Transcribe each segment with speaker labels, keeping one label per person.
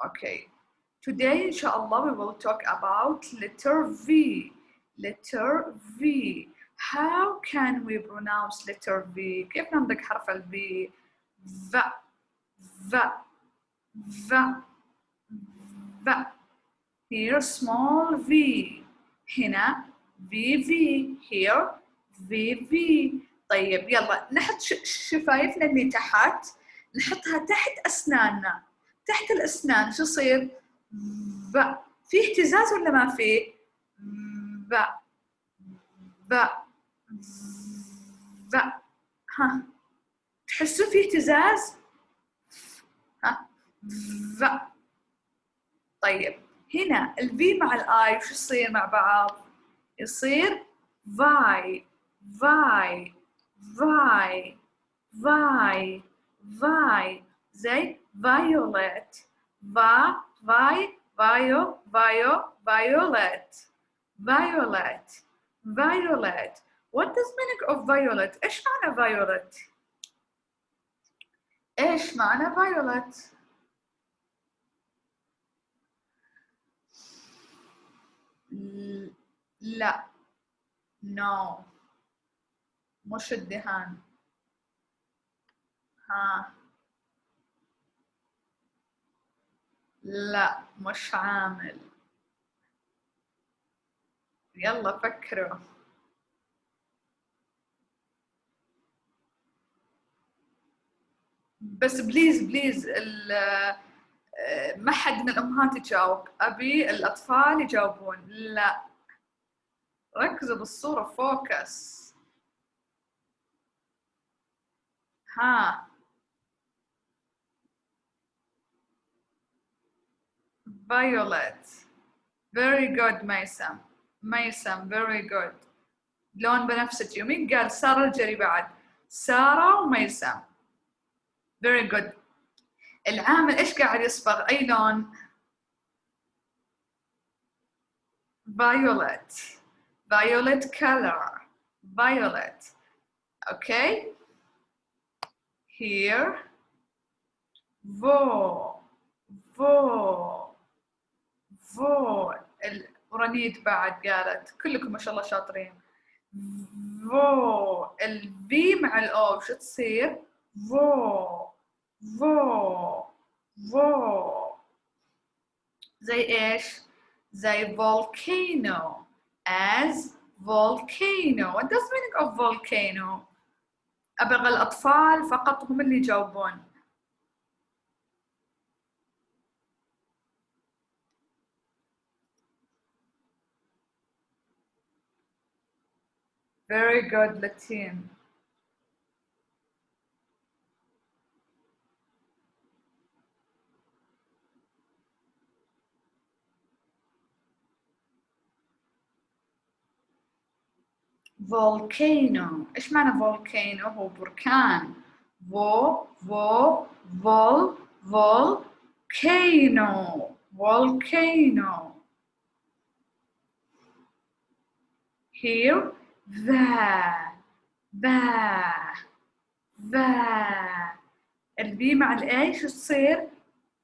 Speaker 1: Okay. Today, inshallah, we will talk about letter V. Letter V. How can we pronounce letter V? كيف ننطق حرف ال V? V, V, V, V. Here, small V. هنا V, V. Here, V, V. طيب يلا نحط شفايفنا اللي تحت، نحطها تحت أسناننا. تحت الأسنان شو يصير؟ ب. في اهتزاز ولا ما في؟ ب. ب. ب. ها تحسوا في اهتزاز؟ ها ب. طيب هنا الفي مع الاي وش يصير مع بعض؟ يصير فاي فاي فاي فاي فاي زي violet فاي فايو فايو violet violet violet. What does meaning of violet؟ ايش معنى violet؟ ايش معنى violet؟ لا no مش الدهان. ها لا مش عامل. يلا فكروا. بس بليز ما حد من الأمهات يجاوب، أبي الأطفال يجاوبون. لا ركزوا بالصورة، فوكس. ها violet. very good ميسم. ميسم very good. لون بنفسجي. ومين قال؟ سارة الجري بعد. سارة وميسم very good. العامل ايش قاعد يصبغ؟ اي لون؟ violet violet color violet. okay here vo ورنيد بعد قالت. كلكم ما شاء الله شاطرين. فو الفي مع الاو شو تصير؟ فو زي ايش؟ زي volcano. as volcano. What does meaning of volcano؟ أبغى الأطفال فقط هم اللي يجاوبون. very good Latin. volcano. إيش معنى volcano؟ هو بركان. volcano volcano. here ذا البي مع الاي شو تصير؟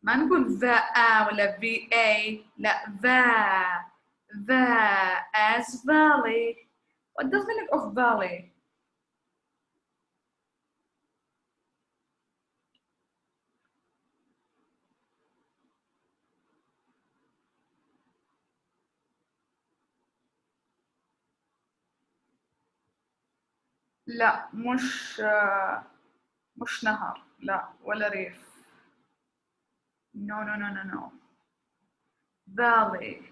Speaker 1: ما نقول ذا ولا في اي، لا ذا as valley. What does the meaning of valley؟ لا مش نهر، لا ولا ريف. no valley.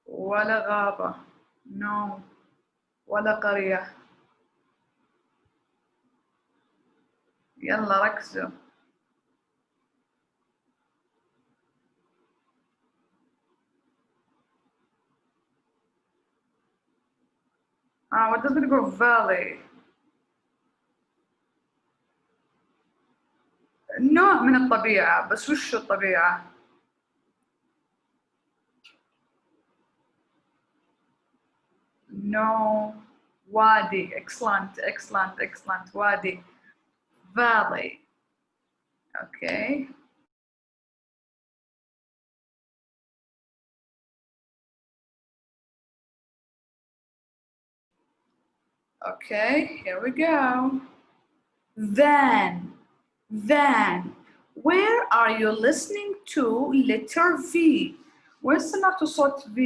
Speaker 1: ولا غابة no. ولا قرية. يلا ركزوا. what does it go valley؟ نوع من الطبيعة، بس وش الطبيعة؟ no وادي. excellent وادي valley. Okay. Okay, here we go. Then. Where are you listening to letter V? وين سمعتوا صوت V؟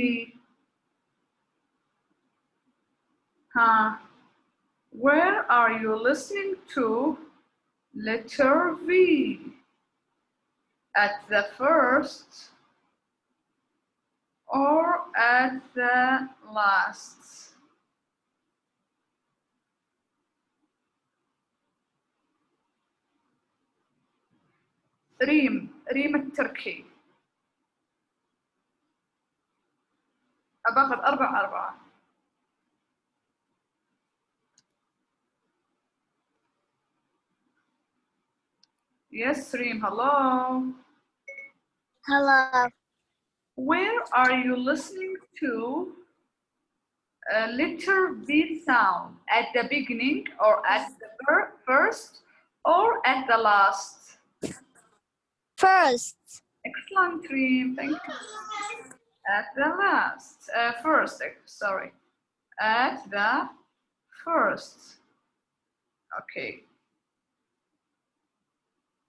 Speaker 1: ها. Where are you listening to letter V? At the first or at the last? ريم التركي. أباخذ 4. Yes, Reem, hello.
Speaker 2: Hello.
Speaker 1: Where are you listening to a letter V sound? At the beginning or at the first or at the last?
Speaker 2: First.
Speaker 1: Excellent, Reem, thank you. At the last, first, sorry. At the first. Okay.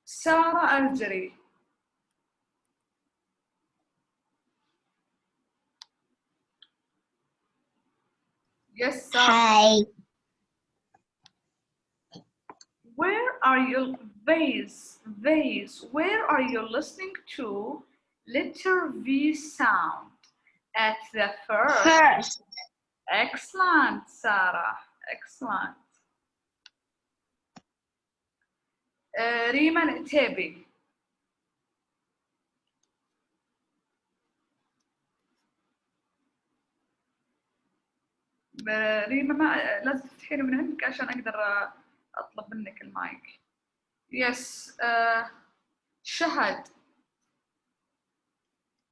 Speaker 1: Sarah Algeri. Yes, Sarah.
Speaker 2: Hi.
Speaker 1: Where are you, vase, where are you listening to letter V sound? At the first. Excellent, Sarah. Excellent. ريما العتيبي. ريما ما لازم تفتحي من عندك عشان اقدر اطلب منك المايك. Yes. شهد.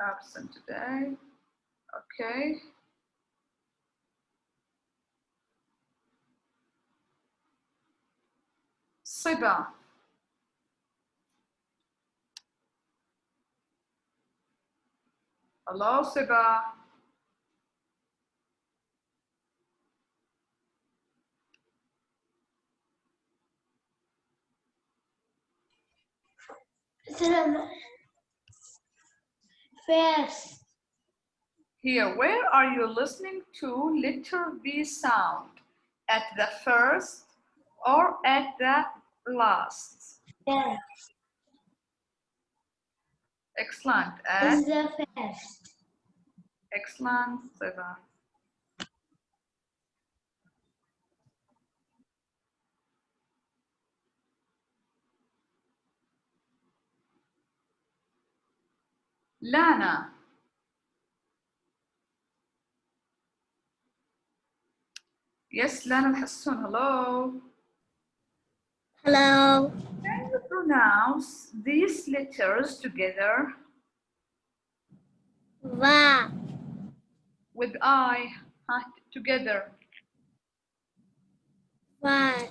Speaker 1: Absent today. Okay. صبا. Hello, صبا.
Speaker 2: First.
Speaker 1: Here, where are you listening to letter V sound? At the first or at the last?
Speaker 2: Yeah.
Speaker 1: Excellent.
Speaker 2: Is the first.
Speaker 1: Excellent, Siva. Lana. Yes, Lana الحسون. Hello.
Speaker 2: Hello.
Speaker 1: Can you pronounce these letters together?
Speaker 2: Va.
Speaker 1: With I. Together.
Speaker 2: Va.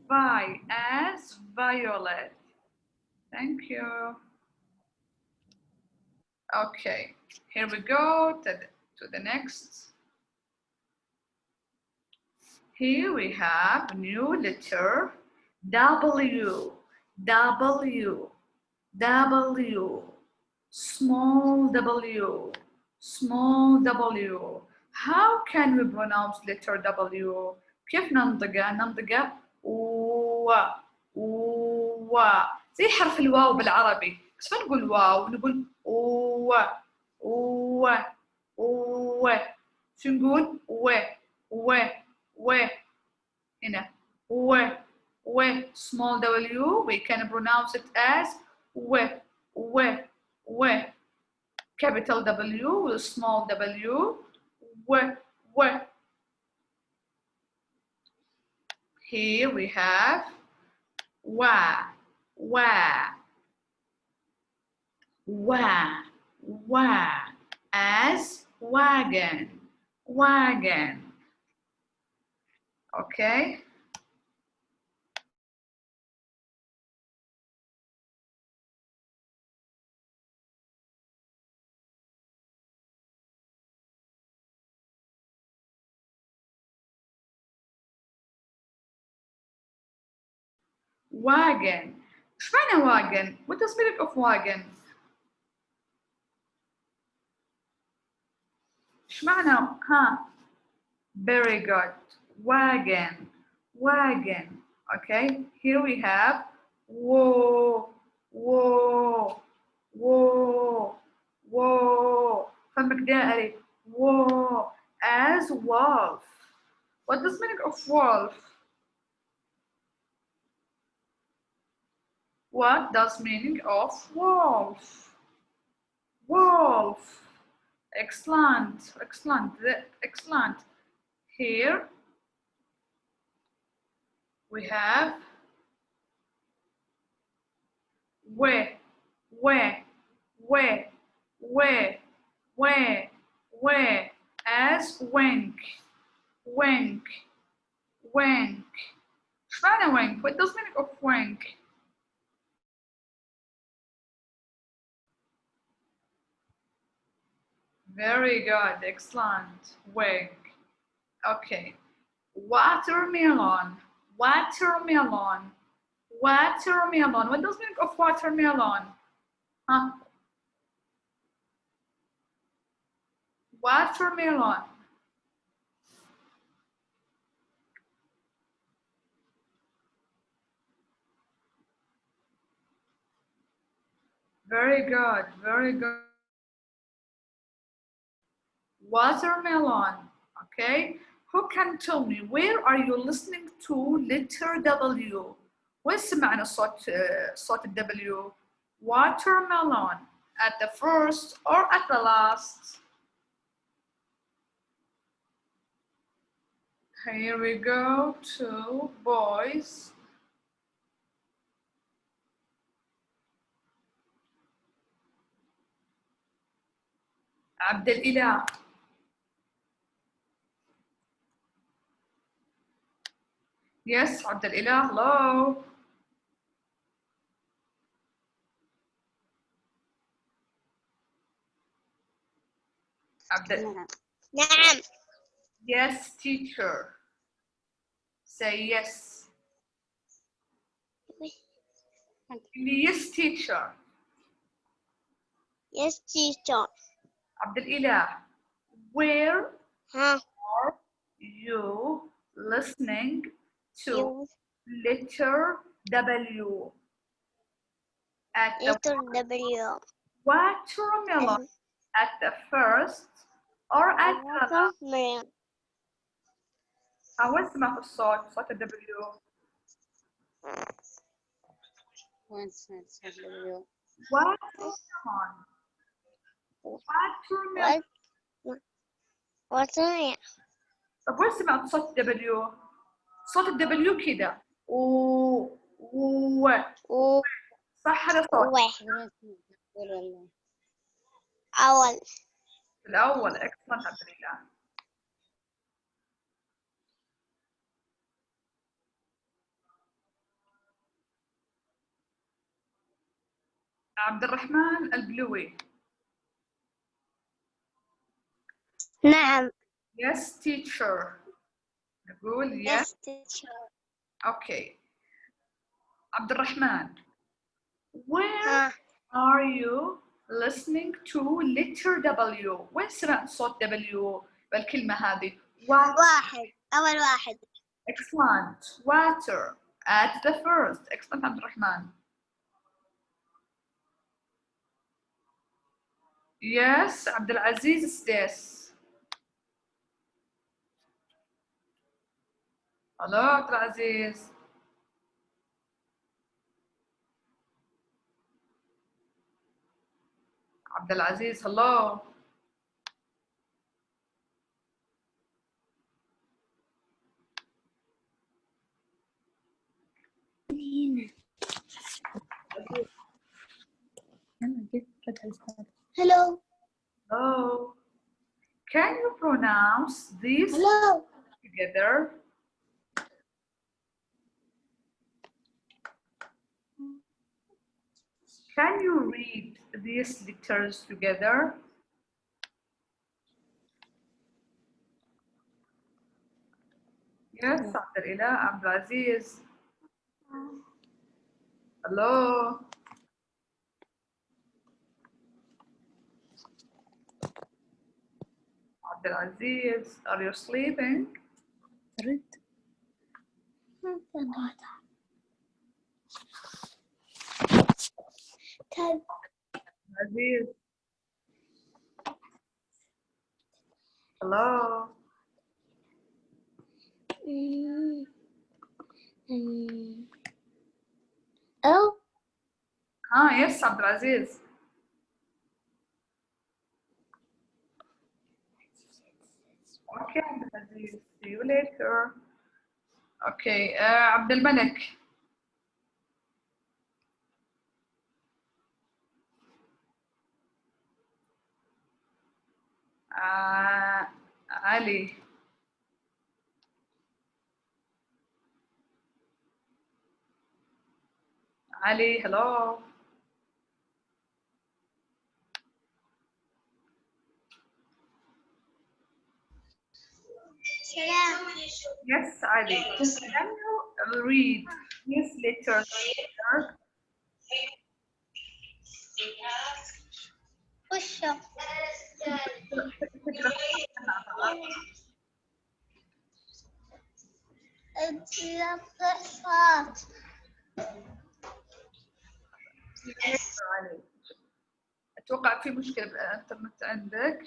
Speaker 1: Vi as violet. Thank you. Okay, here we go to the next. Here we have a new letter W, W, W, small w, small w. How can we pronounce letter W? كيف ننطقه؟ ننطقه و و زي حرف الواو بالعربي، بس ما نقول واو، نقول و و و. شو نقول؟ و هنا و small w we can pronounce it as و capital W with small w و. Here we have wa as wagon. Okay. wagon. إيش معنى wagon? What does meaning of wagon? إيش معنى ها؟ Very good. Wagon. Wagon. Okay. Here we have whoa, whoa, whoa, whoa. فالمقدار whoa as wolf. What does meaning of wolf? What does meaning of wolf? Wolf. Excellent. Excellent. Excellent. Here we have where, where, where, where, where, as wink, wink, wink. إيش معنى wink? What does meaning of wink? Very good, excellent. Wink. Okay. Watermelon, watermelon, watermelon. What does meaning of watermelon? Huh? Watermelon. Very good, very good. Watermelon, okay? Who can tell me where are you listening to letter W? وين سمعنا صوت W? Watermelon, at the first or at the last? Here we go to boys. عبد الإله. Yes, عبد الإله, hello.
Speaker 2: نعم.
Speaker 1: Yes, teacher. Say yes. Yes, teacher.
Speaker 2: Yes, teacher.
Speaker 1: عبد الإله, where
Speaker 2: Huh?
Speaker 1: are you listening to
Speaker 2: You
Speaker 1: letter W? At the
Speaker 2: letter W.
Speaker 1: watermelon, at the first or at the last?
Speaker 2: Watermelon.
Speaker 1: وين سمعت الصوت؟ صوت ال W.
Speaker 3: وين سمعت W؟
Speaker 1: Watermelon. Watermelon.
Speaker 2: Watermelon.
Speaker 1: طب وين سمعت صوت W؟ صوت ال W كده. و صح هذا صوت.
Speaker 2: أول.
Speaker 1: الأول. excellent عبد الإله. عبد الرحمن البلوي.
Speaker 2: نعم.
Speaker 1: Yes teacher. نقول yes.
Speaker 2: Yes, teacher.
Speaker 1: Okay. عبد الرحمن. Where are you listening to letter W? وين سمعت صوت W بالكلمة هذه؟
Speaker 2: واحد. أول واحد.
Speaker 1: Excellent. Water at the first. Excellent عبد الرحمن. Yes, عبد العزيز stays. Hello عبد العزيز. عبد العزيز hello.
Speaker 2: Hello.
Speaker 1: Hello. Can you pronounce these
Speaker 2: Hello.
Speaker 1: together? Can you read these letters together? Yes, عبد الإله عبد العزيز. Hello. Abdulaziz, are you sleeping? Aziz. Hello.
Speaker 2: Oh,
Speaker 1: Yes, Abdulaziz. Okay, Abdulaziz. See you later. Okay, عبد الملك. علي. علي, hello.
Speaker 2: salam.
Speaker 1: Yes, Ali. Can you read this letter together?
Speaker 2: وشو؟ الصوت.
Speaker 1: علي. أتوقع في مشكلة بالإنترنت عندك.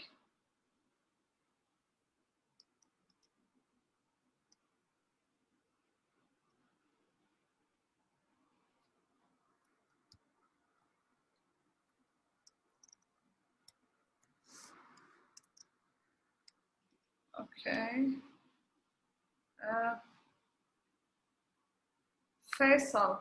Speaker 1: Okay. Faisal.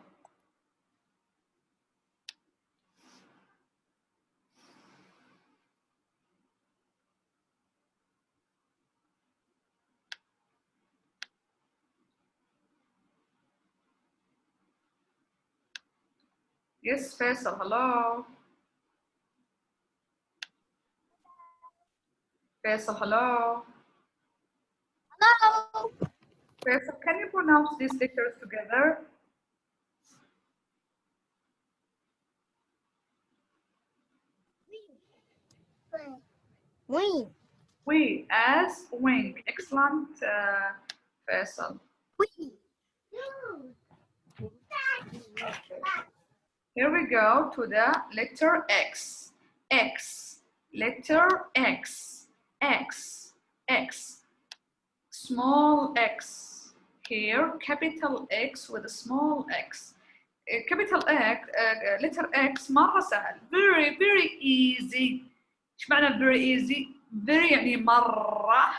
Speaker 1: Yes, Faisal, hello. Faisal, hello.
Speaker 2: Hello.
Speaker 1: Faisal, can you pronounce these letters together?
Speaker 2: Wing.
Speaker 1: We as wing. Excellent, Faisal.
Speaker 2: Wing.
Speaker 1: Okay. Here we go to the letter X. X. Letter X. X. X. Small x. Here, capital X with a small x. Capital X, letter X مرة سهل. Very, very easy. إيش معنى very easy? Very يعني مرة.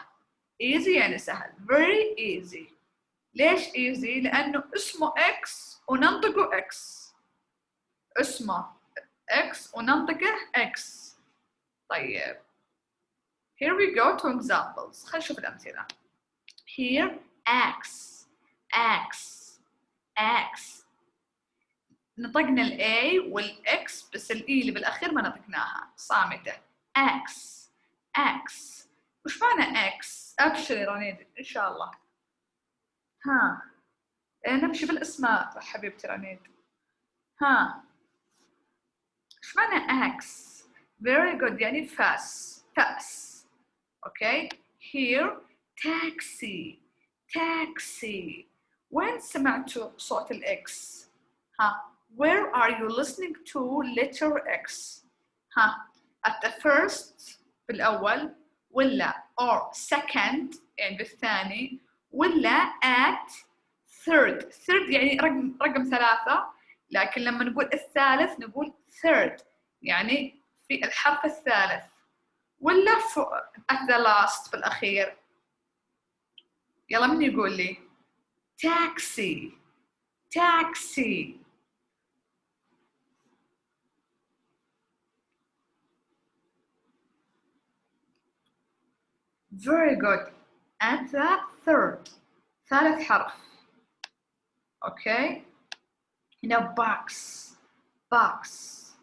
Speaker 1: Easy يعني سهل. Very easy. ليش easy؟ لأنه اسمه X وننطقه X. اسمه X وننطقه X. طيب. Here we go to examples. خلينا نشوف الأمثلة. Here X. X. X. نطقنا ال A وال X بس ال E اللي بالأخير ما نطقناها. صامتة. X. X. وش معنى X؟ أبشري رنيد إن شاء الله. ها. نمشي بالأسماء حبيبتي رنيد. ها. إيش معنى X؟ Very good يعني fast. Fast. Okay. Here taxi. Taxi. وين سمعتوا صوت ال X؟ ها. Where are you listening to letter X؟ ها. At the first بالأول ولا or second يعني بالثاني ولا at third. third يعني رقم ثلاثة لكن لما نقول الثالث نقول third يعني في الحرف الثالث ولا at the last بالأخير. يلا من يقول لي taxi. Taxi. Very good. At the third. ثالث حرف. Okay. Now box. Box.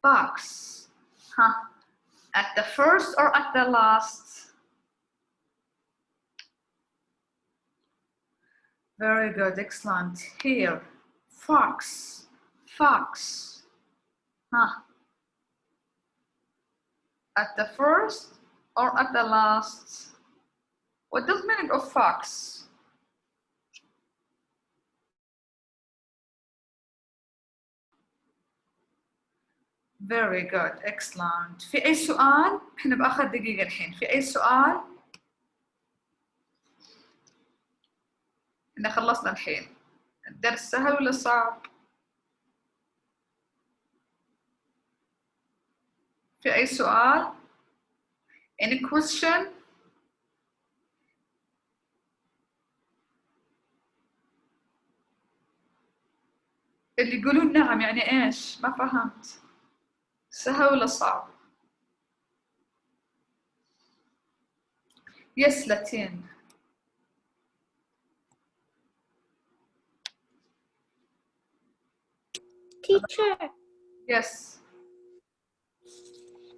Speaker 1: Box. Huh. At the first or at the last? Very good. Excellent. Here. Fox. fox. ها. At the first or at the last? What does meaning of fox? Very good, excellent. في أي سؤال؟ إحنا بآخر دقيقة الحين، في أي سؤال؟ إحنا خلصنا الحين. الدرس سهل ولا صعب؟ في أي سؤال؟ Any question؟ اللي يقولون نعم يعني إيش؟ ما فهمت. سهل ولا صعب؟ Yes, Latin.
Speaker 2: teacher
Speaker 1: Yes.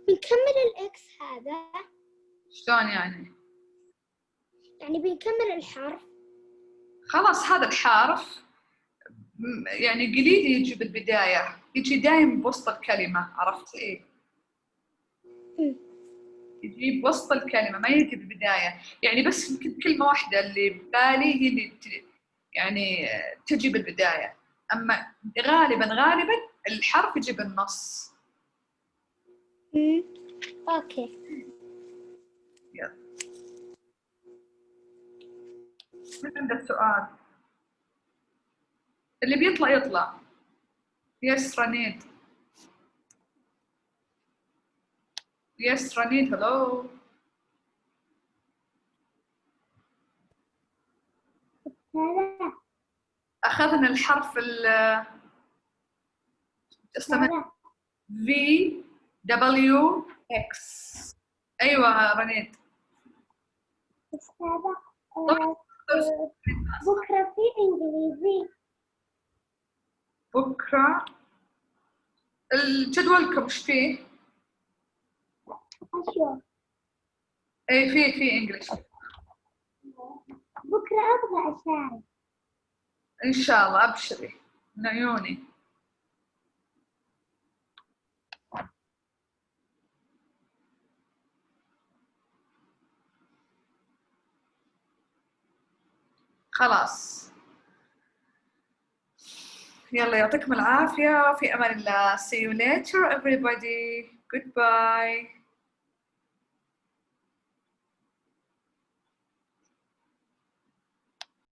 Speaker 2: بنكمل الإكس هذا،
Speaker 1: شلون يعني؟
Speaker 2: يعني بنكمل الحرف.
Speaker 1: خلاص هذا الحرف يعني قليل يجي بالبداية، يجي دايم بوسط الكلمة، عرفتي؟ يجي بوسط الكلمة ما يجي بالبداية، يعني بس يمكن كلمة واحدة اللي ببالي هي اللي يعني تجي بالبداية، أما غالبا الحرف يجي بالنص.
Speaker 2: اوكي.
Speaker 1: يلا. من عنده سؤال؟ اللي بيطلع يطلع. يس رنيد. يس رنيد هلو.
Speaker 2: هذا
Speaker 1: أخذنا الحرف اسمه V W X. أيوة رنيد.
Speaker 2: هذا بكرة في إنجليزي.
Speaker 1: بكرة الجدولكم ايش فيه؟
Speaker 2: أشوف
Speaker 1: اي في انجلش.
Speaker 2: بكرة أبغى أشارك.
Speaker 1: ان شاء الله ابشري من عيوني. خلاص يلا يعطيكم العافية، في أمان الله. See you later everybody. Goodbye.